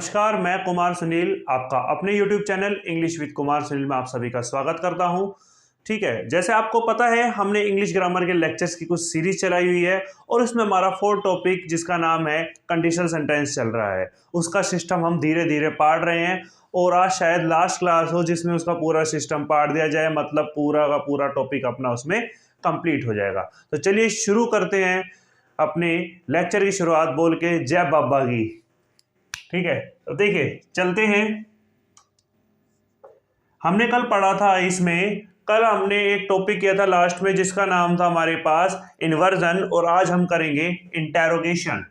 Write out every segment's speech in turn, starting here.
नमस्कार, मैं कुमार सुनील आपका अपने YouTube channel English with Kumar Sunil में आप सभी का स्वागत करता हूं। ठीक है, जैसे आपको पता है हमने इंग्लिश ग्रामर के लेक्चर्स की कुछ सीरीज चलाई हुई है और उसमें हमारा 4 टॉपिक जिसका नाम है कंडीशनल सेंटेंस चल रहा है। उसका सिस्टम हम धीरे धीरे पढ़ रहे हैं और आज शायद लास्ट क्लास हो जिसमें उसका पूरा सिस्टम पढ़ दिया जाए, मतलब पूरा का पूरा टॉपिक अपना उसमें कंप्लीट हो जाएगा। तो चलिए शुरू करते हैं अपने लेक्चर की शुरुआत बोल के जय बाबा की। ठीक है, तो देखिए चलते हैं। हमने कल पढ़ा था इसमें, कल हमने एक टॉपिक किया था लास्ट में जिसका नाम था हमारे पास इन्वर्जन, और आज हम करेंगे इंटेरोगेशन।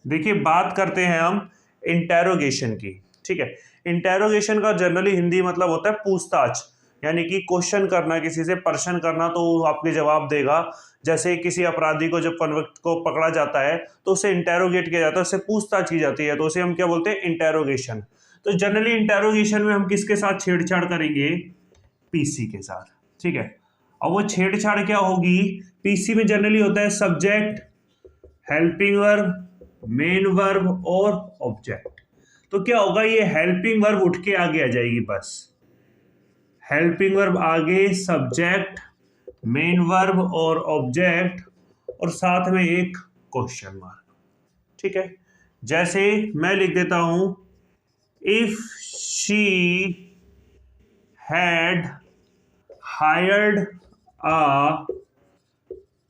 देखिए बात करते हैं हम इंटेरोगेशन की। ठीक है, इंटेरोगेशन का जनरली हिंदी मतलब होता है पूछताछ, यानी कि क्वेश्चन करना, किसी से प्रश्न करना तो वो आपके जवाब देगा। जैसे किसी अपराधी को जब कन्विक्ट को पकड़ा जाता है तो उसे इंटेरोगेट किया जाता है, उससे पूछताछ की जाती है, तो उसे हम क्या बोलते हैं, इंटेरोगेशन। तो जनरली इंटेरोगेशन में हम किसके साथ छेड़छाड़ करेंगे, पीसी के साथ। ठीक है, अब वो छेड़छाड़ क्या होगी, पीसी में जनरली होता है subject, helping verb, main verb और ऑब्जेक्ट। तो क्या होगा, ये हेल्पिंग वर्ब उठ के आगे आ जाएगी, बस हेल्पिंग वर्ब आगे, सब्जेक्ट, मेन वर्ब और ऑब्जेक्ट, और साथ में एक क्वेश्चन मार्क। ठीक है, जैसे मैं लिख देता हूं, if she had hired a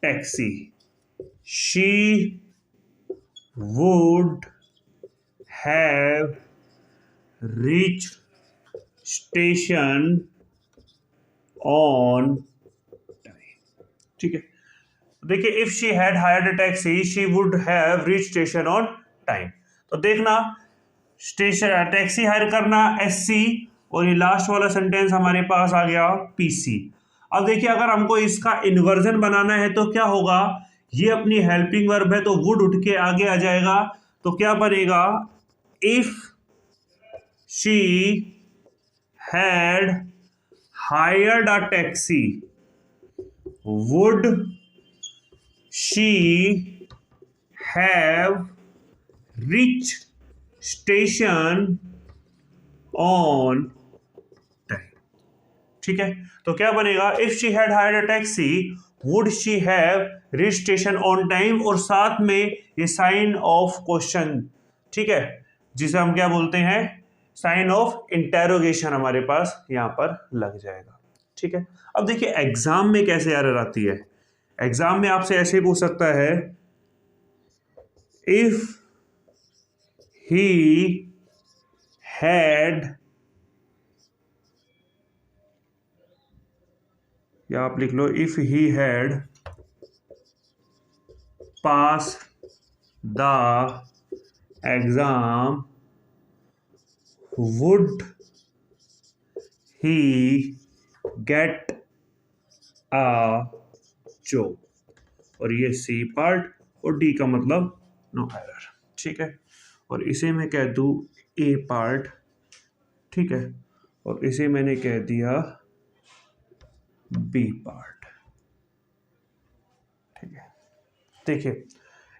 taxi she would have reached station on time. ठीक है, देखिए if she had hired a taxi she would have reach station on time. तो देखना, स्टेशन टैक्सी हायर करना एससी, और ये लास्ट वाला sentence हमारे पास आ गया पीसी। अब देखिए अगर हमको इसका इन्वर्जन बनाना है तो क्या होगा, ये अपनी हेल्पिंग वर्ब है तो वुड उठ के आगे आ जाएगा, तो क्या बनेगा, if she had hired a taxi would she have reached station on time। ठीक है, तो क्या बनेगा, if she had hired a taxi would she have reached station on time, और साथ में ये साइन ऑफ क्वेश्चन, ठीक है, जिसे हम क्या बोलते हैं, साइन ऑफ इंटेरोगेशन हमारे पास यहां पर लग जाएगा। ठीक है, अब देखिए एग्जाम में कैसे एरर आती है। एग्जाम में आपसे ऐसे पूछ सकता है, इफ ही हैड, या आप लिख लो if he had pass the exam would he get a job, और ये सी पार्ट और डी का मतलब नो एरर। ठीक है, और इसे मैं कह दूं ए पार्ट। ठीक है, और इसे मैंने कह दिया बी पार्ट। ठीक है, देखिए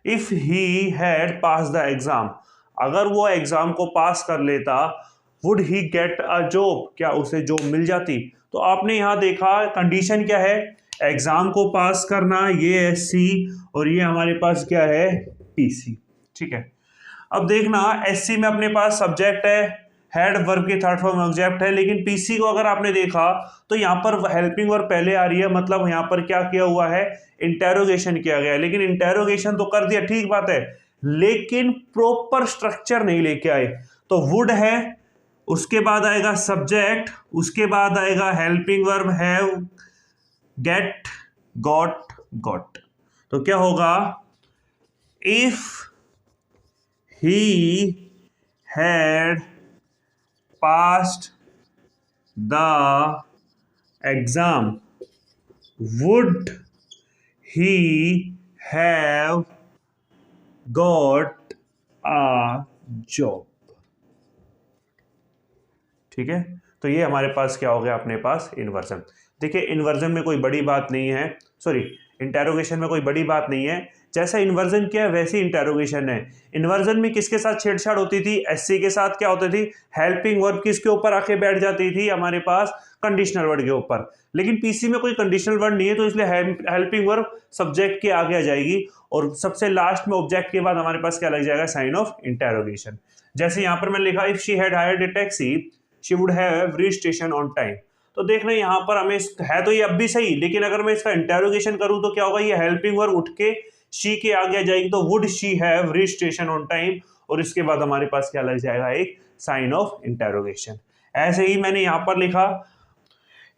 if he had pass the exam, अगर वो एग्जाम को पास कर लेता, would he get a job, क्या उसे जॉब मिल जाती। तो आपने यहां देखा कंडीशन क्या है, एग्जाम को पास करना, ये है सी, और ये हमारे पास क्या है, पीसी। ठीक है, अब देखना एससी में अपने पास सब्जेक्ट है, हेड वर्ब की थर्ड फॉर्म ऑब्जेक्ट है, लेकिन पीसी को अगर आपने देखा तो यहाँ पर हेल्पिंग वर्ब पहले आ रही है, मतलब यहाँ पर क्या किया हुआ है, इंटेरोगेशन किया गया है। लेकिन इंटेरोगेशन तो कर दिया, ठीक बात है, लेकिन प्रॉपर स्ट्रक्चर नहीं लेके आए। तो वुड है, उसके बाद आएगा सब्जेक्ट, उसके बाद आएगा helping verb have, get, got, got. तो क्या होगा, if he had passed the exam would he have got a job। ठीक है, तो ये हमारे पास क्या हो गया, अपने पास इन्वर्जन। देखिए इन्वर्जन में कोई बड़ी बात नहीं है, सॉरी इंटेरोगेशन में कोई बड़ी बात नहीं है। जैसा इन्वर्जन किया है वैसे इंटेरोगेशन है। इन्वर्जन में किसके साथ छेड़छाड़ होती थी, एससी के साथ क्या होती थी, हेल्पिंग वर्ब किसके ऊपर आके बैठ जाती थी हमारे पास, कंडीशनल वर्ड के ऊपर। लेकिन पीसी में कोई कंडीशनल वर्ड नहीं है तो इसलिए हेल्पिंग वर्ब सब्जेक्ट के आगे आ जाएगी और सबसे लास्ट में ऑब्जेक्ट के बाद हमारे पास क्या लग जाएगा, साइन ऑफ इंटेरोगेशन। जैसे यहाँ पर मैंने लिखा if she had hired a taxi she would have reached station on time. तो देखना यहाँ पर हमें है तो ये अब भी सही, लेकिन अगर मैं इसका इंटेरोगेशन करूँ तो क्या होगा, ये हेल्पिंग वर्ब उठ के शी के आगे आ जाएगी तो would she have reached station on time, और इसके बाद हमारे पास क्या लग जाएगा, एक साइन ऑफ इंटेरोगेशन। ऐसे ही मैंने यहाँ पर लिखा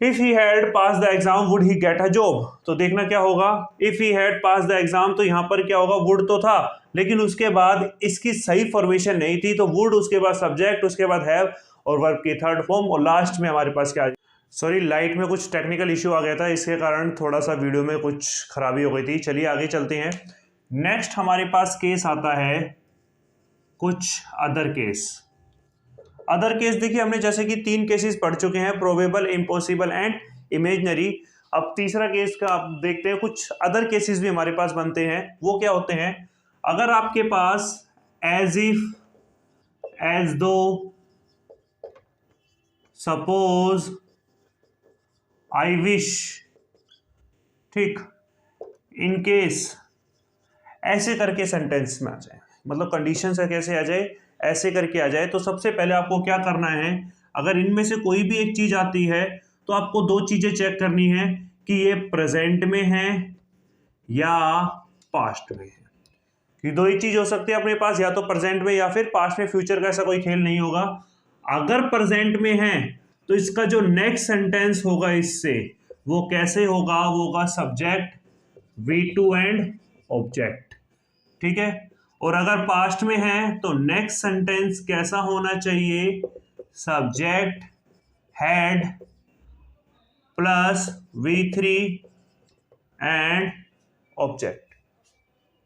if he had pass the exam would he get a job. तो देखना क्या होगा, if he had pass the exam, तो यहाँ पर क्या होगा, वुड तो था लेकिन उसके बाद इसकी सही फॉर्मेशन नहीं थी, तो वुड उसके बाद सब्जेक्ट, उसके बाद हैव और वर्ब की थर्ड फॉर्म, और लास्ट में हमारे पास क्या, सॉरी लाइट में कुछ टेक्निकल इश्यू आ गया था, इसके कारण थोड़ा सा वीडियो में कुछ खराबी हो गई थी। चलिए आगे चलते हैं। नेक्स्ट हमारे पास केस आता है कुछ अदर केस। अदर केस देखिए हमने जैसे कि 3 केसेस पढ़ चुके हैं, प्रोबेबल, इम्पॉसिबल एंड इमेजिनरी। अब तीसरा केस का आप देखते हैं, कुछ अदर केसेस भी हमारे पास बनते हैं। वो क्या होते हैं, अगर आपके पास एज इफ, एज दो, सपोज, आई विश, ठीक, इन केस, ऐसे करके सेंटेंस में आ जाए, मतलब कंडीशन से कैसे आ जाए, ऐसे करके आ जाए, तो सबसे पहले आपको क्या करना है, अगर इनमें से कोई भी एक चीज आती है तो आपको 2 चीजें चेक करनी है कि ये प्रेजेंट में है या पास्ट में है। कि 2 ही चीज हो सकती है अपने पास, या तो प्रेजेंट में या फिर पास्ट में, फ्यूचर का ऐसा कोई खेल नहीं होगा। अगर प्रेजेंट में है तो इसका जो नेक्स्ट सेंटेंस होगा इससे, वो कैसे होगा, वो होगा सब्जेक्ट, V2 एंड ऑब्जेक्ट, ठीक है। और अगर पास्ट में है तो नेक्स्ट सेंटेंस कैसा होना चाहिए, subject, had plus V3 and object,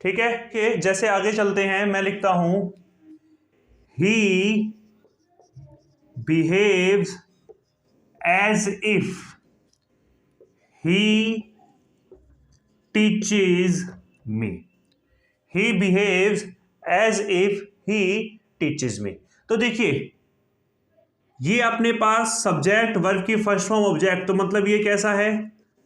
ठीक है। कि जैसे आगे चलते हैं, मैं लिखता हूं he behaves as if he teaches me. He behaves as if he teaches me. तो देखिए ये अपने पास सब्जेक्ट, वर्ब की फर्स्ट फॉर्म, ऑब्जेक्ट, तो मतलब ये कैसा है,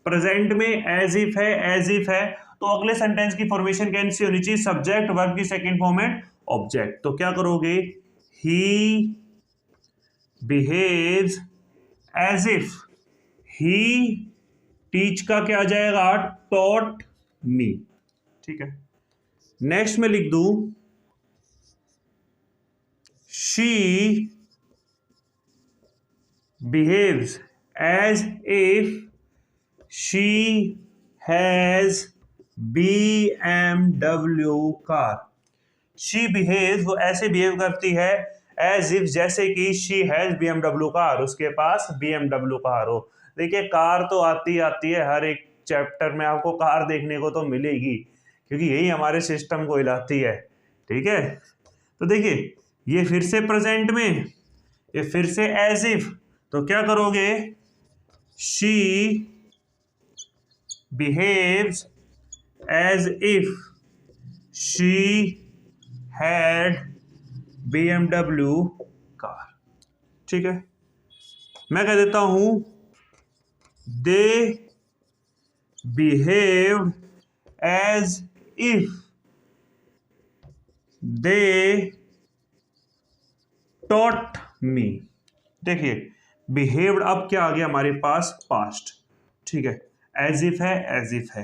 प्रेजेंट में एज इफ है, एज इफ है, तो अगले सेंटेंस की फॉर्मेशन कैसी होनी चाहिए, सब्जेक्ट, वर्ब की सेकंड फॉर्म एंड ऑब्जेक्ट। तो क्या करोगे, he behaves as if he teach का क्या आ जाएगा, टॉट मी, ठीक है। नेक्स्ट में लिख दूं she behaves as if she has BMW car. She behaves, वो ऐसे बिहेव करती है एज इफ, जैसे कि शी हैज BMW कार, उसके पास BMW कार हो। देखिए कार तो आती है, हर एक चैप्टर में आपको कार देखने को तो मिलेगी, क्योंकि यही हमारे सिस्टम को हिलाती है, ठीक है। तो देखिए ये फिर से प्रेजेंट में, ये फिर से एज इफ, तो क्या करोगे, she behaves as if she had BMW car, ठीक है। मैं कह देता हूं they behaved as if they taught me. देखिए बिहेव्ड अब क्या आ गया हमारे पास, पास्ट, ठीक है, एज इफ है, एज इफ है।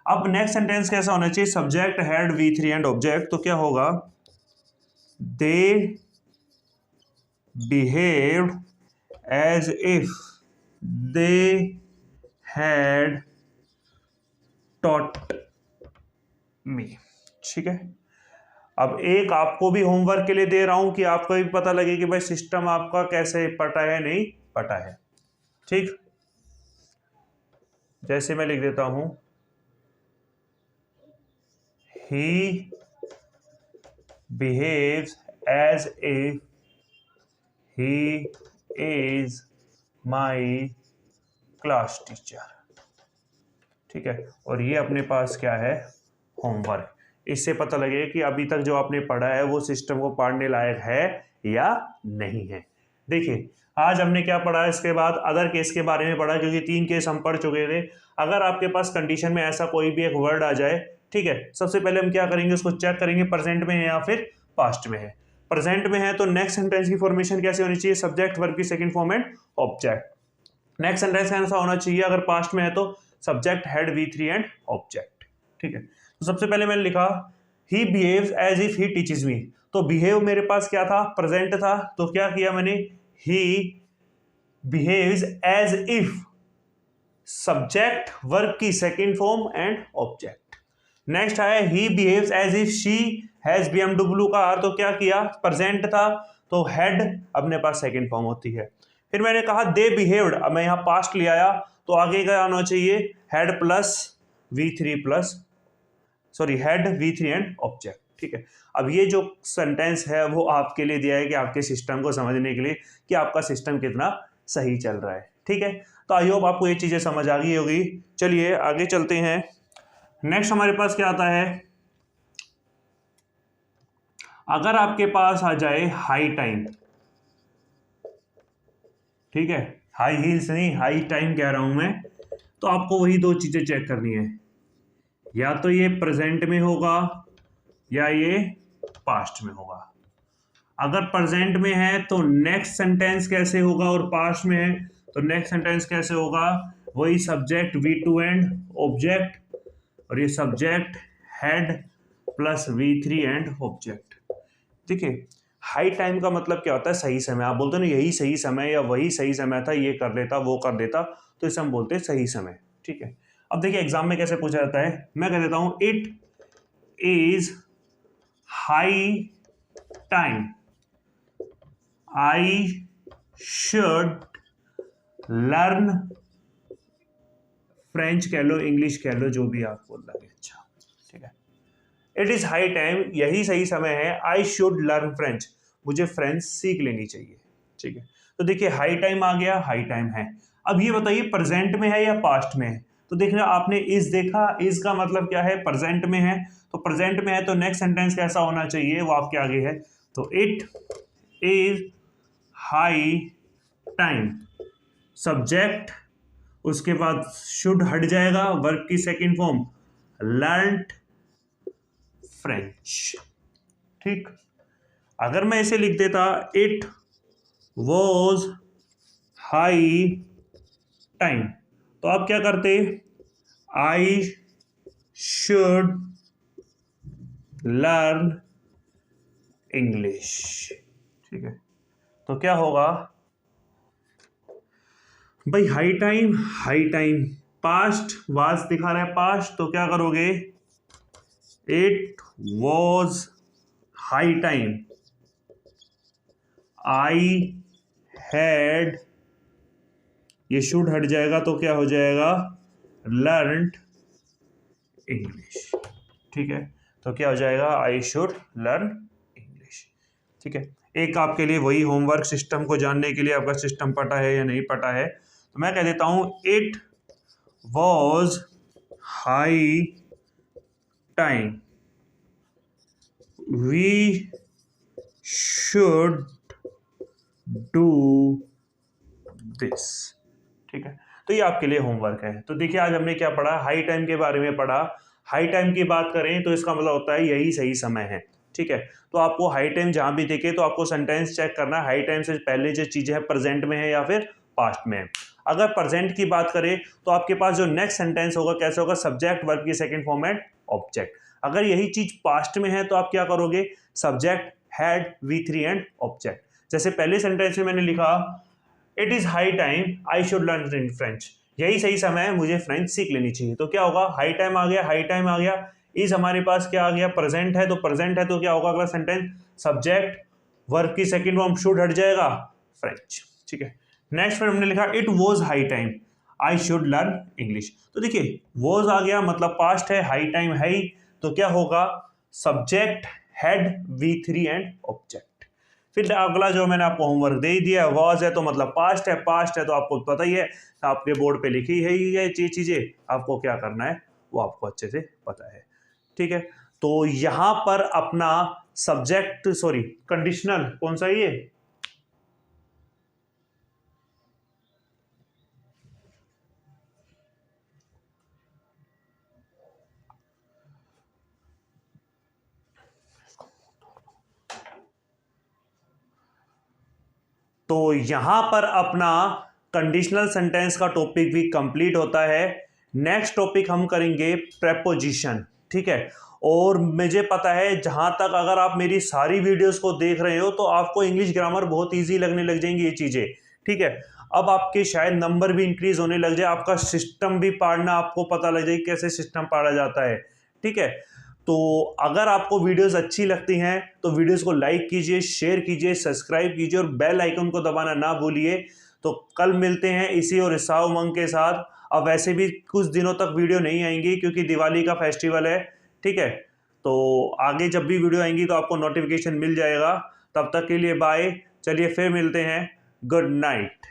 अब नेक्स्ट सेंटेंस कैसा होना चाहिए, subject, had, V3 and object, तो क्या होगा, they behaved as if they had taught me, ठीक है। अब एक आपको भी होमवर्क के लिए दे रहा हूं कि आपको भी पता लगे कि भाई सिस्टम आपका कैसे पटा है, नहीं पटा है, ठीक। जैसे मैं लिख देता हूं he behaves as if he is my class teacher, ठीक है, और ये अपने पास क्या है, होमवर्क। इससे पता लगे कि अभी तक जो आपने पढ़ा है वो सिस्टम को पढ़ने लायक है या नहीं है। देखिए आज हमने क्या पढ़ा, इसके बाद अदर केस के बारे में पढ़ा, क्योंकि 3 केस हम पढ़ चुके थे। अगर आपके पास कंडीशन में ऐसा कोई भी एक वर्ड आ जाए, ठीक है, सबसे पहले हम क्या करेंगे, उसको चेक करेंगे प्रेजेंट में है या फिर पास्ट में है। प्रेजेंट में है तो नेक्स्ट सेंटेंस की फॉर्मेशन कैसे होनी चाहिए, सब्जेक्ट वर्ब की second form and object. Next sentence कैसा होना चाहिए, अगर पास्ट में है तो subject head V3 and object. ठीक है, तो सबसे पहले मैंने लिखा he behaves as if he teaches me. तो बिहेव मेरे पास क्या था, प्रेजेंट था, तो क्या किया मैंने, he behaves as if, subject verb की second form and object. Next आया he behaves as if she has BMW car, तो क्या किया, प्रेजेंट था तो हेड अपने पास सेकंड फॉर्म होती है। फिर मैंने कहा दे बिहेव्ड, अब मैं यहाँ पास्ट ले आया तो आगे क्या आना चाहिए, head plus V3 plus head V3 and object. ठीक है, अब ये जो सेंटेंस है वो आपके लिए दिया है कि आपके सिस्टम को समझने के लिए कि आपका सिस्टम कितना सही चल रहा है। ठीक है, तो आई होप आपको ये चीज़ें समझ आ गई होगी। चलिए आगे चलते हैं। नेक्स्ट हमारे पास क्या आता है, अगर आपके पास आ जाए हाई टाइम, ठीक है, हाई हील्स नहीं हाई टाइम कह रहा हूं मैं, तो आपको वही दो चीजें चेक करनी है, या तो ये प्रेजेंट में होगा या ये पास्ट में होगा। अगर प्रेजेंट में है तो नेक्स्ट सेंटेंस कैसे होगा, और पास्ट में है तो नेक्स्ट सेंटेंस कैसे होगा, वही सब्जेक्ट V2 एंड ऑब्जेक्ट, और ये subject head plus V3 and object. देखिए हाई टाइम का मतलब क्या होता है, सही समय। आप बोलते हो ना यही सही समय या वही सही समय था, ये कर देता वो कर देता, तो इसे हम बोलते हैं सही समय। ठीक है, अब देखिए एग्जाम में कैसे पूछा जाता है, मैं कह देता हूं it is high time I should learn French कह लो, इंग्लिश कह लो, जो भी आप बोल रहे हैं। अच्छा ठीक है, इट इज हाई टाइम, यही सही समय है, आई शुड लर्न फ्रेंच, मुझे फ्रेंच सीख लेनी चाहिए। ठीक है, तो देखिए हाई टाइम आ गया, हाई टाइम है। अब ये बताइए प्रेजेंट में है या पास्ट में है, तो देखना आपने इज देखा, इज का मतलब क्या है, प्रेजेंट में है, तो प्रेजेंट में है तो नेक्स्ट सेंटेंस कैसा होना चाहिए, वो आपके आगे है, तो it is high time, subject उसके बाद शुड हट जाएगा, वर्ब की सेकंड फॉर्म लर्नड फ्रेंच। ठीक, अगर मैं इसे लिख देता इट वॉज हाई टाइम, तो आप क्या करते, आई शुड लर्न इंग्लिश। ठीक है, तो क्या होगा भाई, हाई टाइम पास्ट वाज दिखा रहा है पास्ट, तो क्या करोगे, it was high time I had, ये शुड हट जाएगा तो क्या हो जाएगा, लर्नड इंग्लिश। ठीक है, तो क्या हो जाएगा, आई शुड लर्न इंग्लिश। ठीक है, एक आपके लिए वही होमवर्क सिस्टम को जानने के लिए, आपका सिस्टम पता है या नहीं पता है, तो मैं कह देता हूं it was high time we should do this. ठीक है, तो ये आपके लिए होमवर्क है। तो देखिए आज हमने क्या पढ़ा, हाई टाइम के बारे में पढ़ा। हाई टाइम की बात करें तो इसका मतलब होता है यही सही समय है। ठीक है, तो आपको हाई टाइम जहां भी देखे तो आपको सेंटेंस चेक करना है, हाई टाइम से पहले जो चीजें है प्रेजेंट में है या फिर पास्ट में है। अगर प्रेजेंट की बात करें तो आपके पास जो नेक्स्ट सेंटेंस होगा कैसे होगा, सब्जेक्ट वर्ब की सेकंड फॉर्म एंड ऑब्जेक्ट। अगर यही चीज पास्ट में है तो आप क्या करोगे, subject head V3 and object. जैसे पहले सेंटेंस में मैंने लिखा it is high time I should learn French, यही सही समय है, मुझे फ्रेंच सीख लेनी चाहिए। तो क्या होगा, हाई टाइम आ गया, हाई टाइम आ गया, इज हमारे पास क्या आ गया, प्रेजेंट है, तो प्रेजेंट है तो क्या होगा अगला सेंटेंस, सब्जेक्ट वर्ब की सेकंड फॉर्म शुड हट जाएगा, फ्रेंच। ठीक है, नेक्स्ट में हमने लिखा it was high time I should learn English. तो देखिए वॉज आ गया मतलब पास्ट है, हाई टाइम है, तो क्या होगा, subject head V3 and object. फिर अगला जो मैंने आपको होमवर्क दे ही दिया है, वॉज है तो मतलब पास्ट है, पास्ट है तो आपको पता ही है, आपके बोर्ड पे लिखी है ही ये चीज़ें, आपको क्या करना है वो आपको अच्छे से पता है। ठीक है, तो यहाँ पर अपना सब्जेक्ट सॉरी कंडीशनल कौन सा है ये, तो यहां पर अपना कंडीशनल सेंटेंस का टॉपिक भी कंप्लीट होता है। नेक्स्ट टॉपिक हम करेंगे प्रेपोजिशन। ठीक है, और मुझे पता है जहां तक अगर आप मेरी सारी वीडियोस को देख रहे हो तो आपको इंग्लिश ग्रामर बहुत इजी लगने लग जाएंगी ये चीज़ें। ठीक है, अब आपके शायद नंबर भी इंक्रीज होने लग जाए, आपका सिस्टम भी पढ़ना आपको पता लग जाए कैसे सिस्टम पढ़ा जाता है। ठीक है, तो अगर आपको वीडियोस अच्छी लगती हैं तो वीडियोस को लाइक कीजिए, शेयर कीजिए, सब्सक्राइब कीजिए और बेल आइकन को दबाना ना भूलिए। तो कल मिलते हैं इसी और हिस्सा उमंग के साथ। अब वैसे भी कुछ दिनों तक वीडियो नहीं आएंगी क्योंकि दिवाली का फेस्टिवल है। ठीक है, तो आगे जब भी वीडियो आएंगी तो आपको नोटिफिकेशन मिल जाएगा। तब तक के लिए बाय, चलिए फिर मिलते हैं, गुड नाइट।